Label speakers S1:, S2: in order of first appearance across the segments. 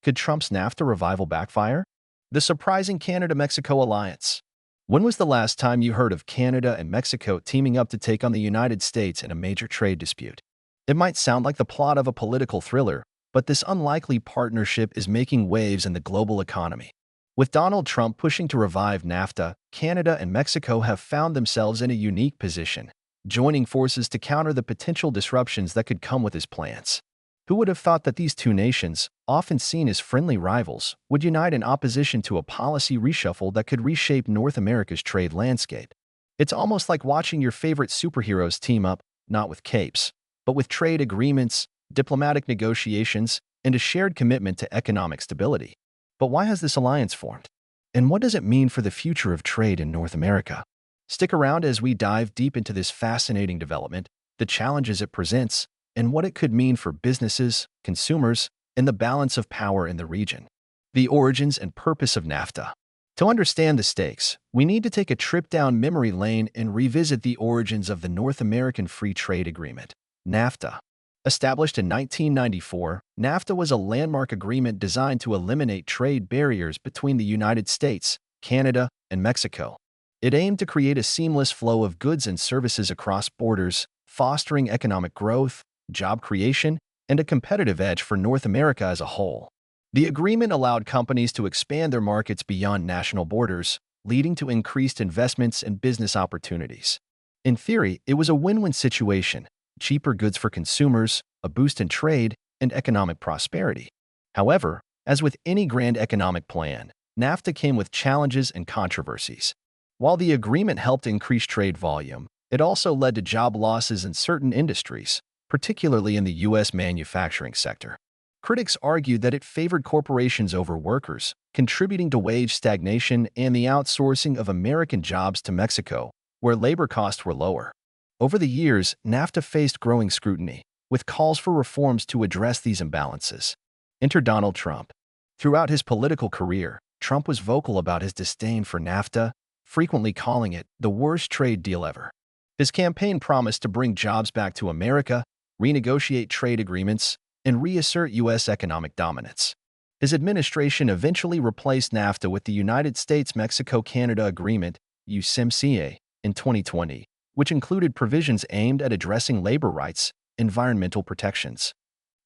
S1: Could Trump's NAFTA revival backfire? The surprising Canada-Mexico alliance. When was the last time you heard of Canada and Mexico teaming up to take on the United States in a major trade dispute? It might sound like the plot of a political thriller, but this unlikely partnership is making waves in the global economy. With Donald Trump pushing to revive NAFTA, Canada and Mexico have found themselves in a unique position, joining forces to counter the potential disruptions that could come with his plans. Who would have thought that these two nations, often seen as friendly rivals, would unite in opposition to a policy reshuffle that could reshape North America's trade landscape? It's almost like watching your favorite superheroes team up, not with capes, but with trade agreements, diplomatic negotiations, and a shared commitment to economic stability. But why has this alliance formed? And what does it mean for the future of trade in North America? Stick around as we dive deep into this fascinating development, the challenges it presents, and what it could mean for businesses, consumers, and the balance of power in the region. The origins and purpose of NAFTA. To understand the stakes, we need to take a trip down memory lane and revisit the origins of the North American Free Trade Agreement, NAFTA. Established in 1994, NAFTA was a landmark agreement designed to eliminate trade barriers between the United States, Canada, and Mexico. It aimed to create a seamless flow of goods and services across borders, fostering economic growth, job creation, and a competitive edge for North America as a whole. The agreement allowed companies to expand their markets beyond national borders, leading to increased investments and business opportunities. In theory, it was a win-win situation: cheaper goods for consumers, a boost in trade, and economic prosperity. However, as with any grand economic plan, NAFTA came with challenges and controversies. While the agreement helped increase trade volume, it also led to job losses in certain industries, particularly in the U.S. manufacturing sector. Critics argued that it favored corporations over workers, contributing to wage stagnation and the outsourcing of American jobs to Mexico, where labor costs were lower. Over the years, NAFTA faced growing scrutiny, with calls for reforms to address these imbalances. Enter Donald Trump. Throughout his political career, Trump was vocal about his disdain for NAFTA, frequently calling it the worst trade deal ever. His campaign promised to bring jobs back to America, renegotiate trade agreements, and reassert U.S. economic dominance. His administration eventually replaced NAFTA with the United States-Mexico-Canada Agreement, USMCA, in 2020, which included provisions aimed at addressing labor rights, environmental protections,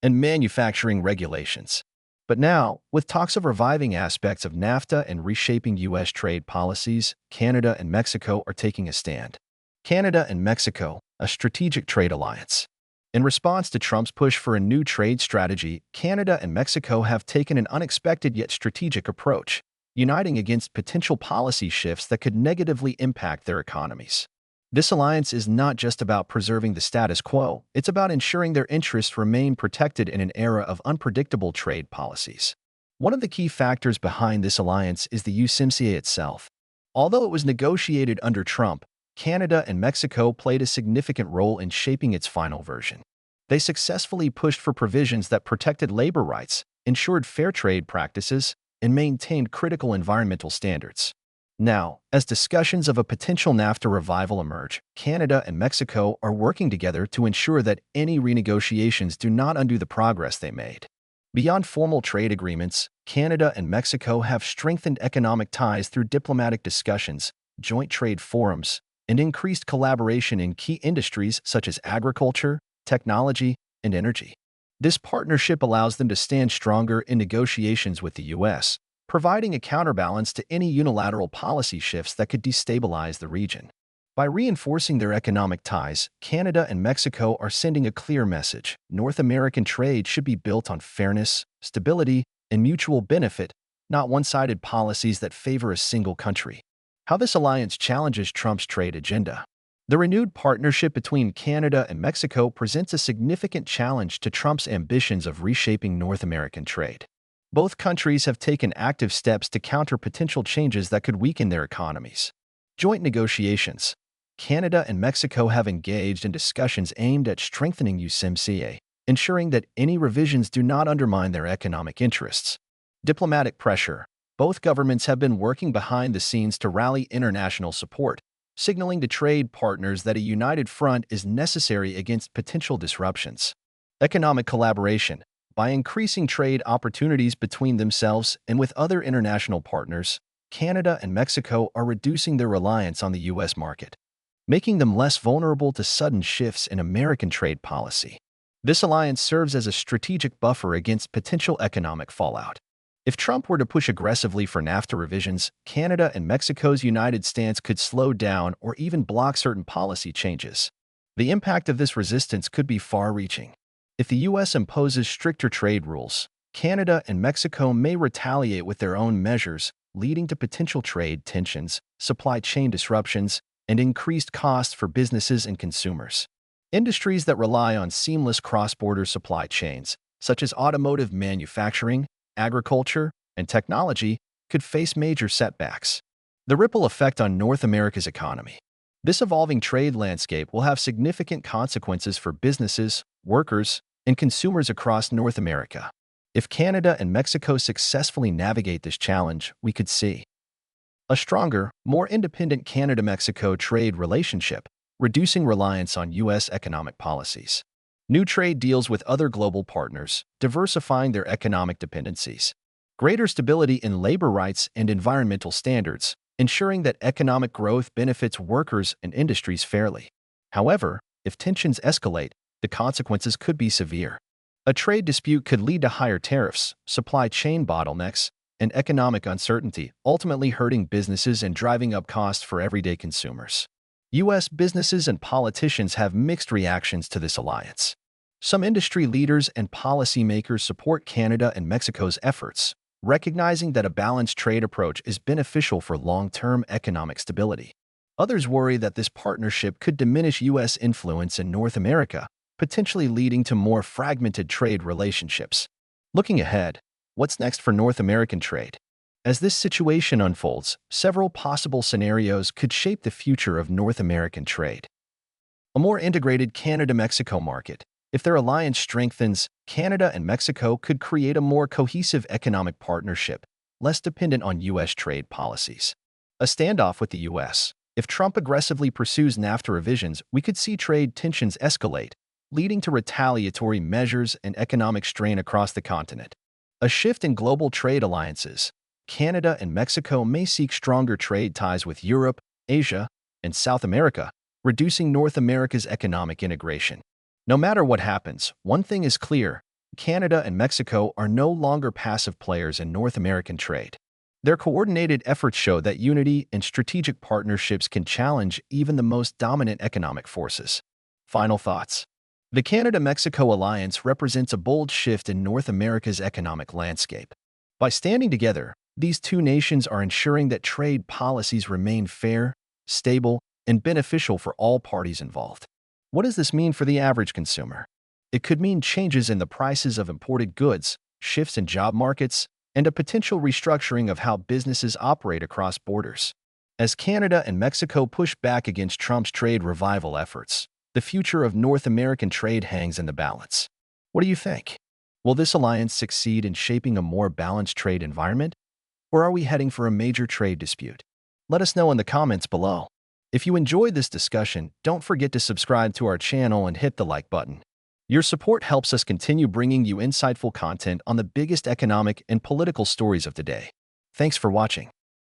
S1: and manufacturing regulations. But now, with talks of reviving aspects of NAFTA and reshaping U.S. trade policies, Canada and Mexico are taking a stand. Canada and Mexico, a strategic trade alliance. In response to Trump's push for a new trade strategy, Canada and Mexico have taken an unexpected yet strategic approach, uniting against potential policy shifts that could negatively impact their economies. This alliance is not just about preserving the status quo, it's about ensuring their interests remain protected in an era of unpredictable trade policies. One of the key factors behind this alliance is the USMCA itself. Although it was negotiated under Trump, Canada and Mexico played a significant role in shaping its final version. They successfully pushed for provisions that protected labor rights, ensured fair trade practices, and maintained critical environmental standards. Now, as discussions of a potential NAFTA revival emerge, Canada and Mexico are working together to ensure that any renegotiations do not undo the progress they made. Beyond formal trade agreements, Canada and Mexico have strengthened economic ties through diplomatic discussions, joint trade forums, and increased collaboration in key industries such as agriculture, technology, and energy. This partnership allows them to stand stronger in negotiations with the U.S., providing a counterbalance to any unilateral policy shifts that could destabilize the region. By reinforcing their economic ties, Canada and Mexico are sending a clear message: North American trade should be built on fairness, stability, and mutual benefit, not one-sided policies that favor a single country. How this alliance challenges Trump's trade agenda. The renewed partnership between Canada and Mexico presents a significant challenge to Trump's ambitions of reshaping North American trade. Both countries have taken active steps to counter potential changes that could weaken their economies. Joint negotiations. Canada and Mexico have engaged in discussions aimed at strengthening USMCA, ensuring that any revisions do not undermine their economic interests. Diplomatic pressure. Both governments have been working behind the scenes to rally international support, signaling to trade partners that a united front is necessary against potential disruptions. Economic collaboration. By increasing trade opportunities between themselves and with other international partners, Canada and Mexico are reducing their reliance on the U.S. market, making them less vulnerable to sudden shifts in American trade policy. This alliance serves as a strategic buffer against potential economic fallout. If Trump were to push aggressively for NAFTA revisions, Canada and Mexico's united stance could slow down or even block certain policy changes. The impact of this resistance could be far-reaching. If the U.S. imposes stricter trade rules, Canada and Mexico may retaliate with their own measures, leading to potential trade tensions, supply chain disruptions, and increased costs for businesses and consumers. Industries that rely on seamless cross-border supply chains, such as automotive manufacturing, agriculture, and technology, could face major setbacks. The ripple effect on North America's economy. This evolving trade landscape will have significant consequences for businesses, workers, and consumers across North America. If Canada and Mexico successfully navigate this challenge, we could see a stronger, more independent Canada-Mexico trade relationship, reducing reliance on U.S. economic policies. New trade deals with other global partners, diversifying their economic dependencies. Greater stability in labor rights and environmental standards, ensuring that economic growth benefits workers and industries fairly. However, if tensions escalate, the consequences could be severe. A trade dispute could lead to higher tariffs, supply chain bottlenecks, and economic uncertainty, ultimately hurting businesses and driving up costs for everyday consumers. U.S. businesses and politicians have mixed reactions to this alliance. Some industry leaders and policymakers support Canada and Mexico's efforts, recognizing that a balanced trade approach is beneficial for long-term economic stability. Others worry that this partnership could diminish U.S. influence in North America, potentially leading to more fragmented trade relationships. Looking ahead, what's next for North American trade? As this situation unfolds, several possible scenarios could shape the future of North American trade. A more integrated Canada-Mexico market. If their alliance strengthens, Canada and Mexico could create a more cohesive economic partnership, less dependent on U.S. trade policies. A standoff with the U.S. If Trump aggressively pursues NAFTA revisions, we could see trade tensions escalate, leading to retaliatory measures and economic strain across the continent. A shift in global trade alliances. Canada and Mexico may seek stronger trade ties with Europe, Asia, and South America, reducing North America's economic integration. No matter what happens, one thing is clear: Canada and Mexico are no longer passive players in North American trade. Their coordinated efforts show that unity and strategic partnerships can challenge even the most dominant economic forces. Final thoughts. The Canada-Mexico alliance represents a bold shift in North America's economic landscape. By standing together, these two nations are ensuring that trade policies remain fair, stable, and beneficial for all parties involved. What does this mean for the average consumer? It could mean changes in the prices of imported goods, shifts in job markets, and a potential restructuring of how businesses operate across borders. As Canada and Mexico push back against Trump's trade revival efforts, the future of North American trade hangs in the balance. What do you think? Will this alliance succeed in shaping a more balanced trade environment? Or are we heading for a major trade dispute? Let us know in the comments below. If you enjoyed this discussion, don't forget to subscribe to our channel and hit the like button. Your support helps us continue bringing you insightful content on the biggest economic and political stories of the day. Thanks for watching.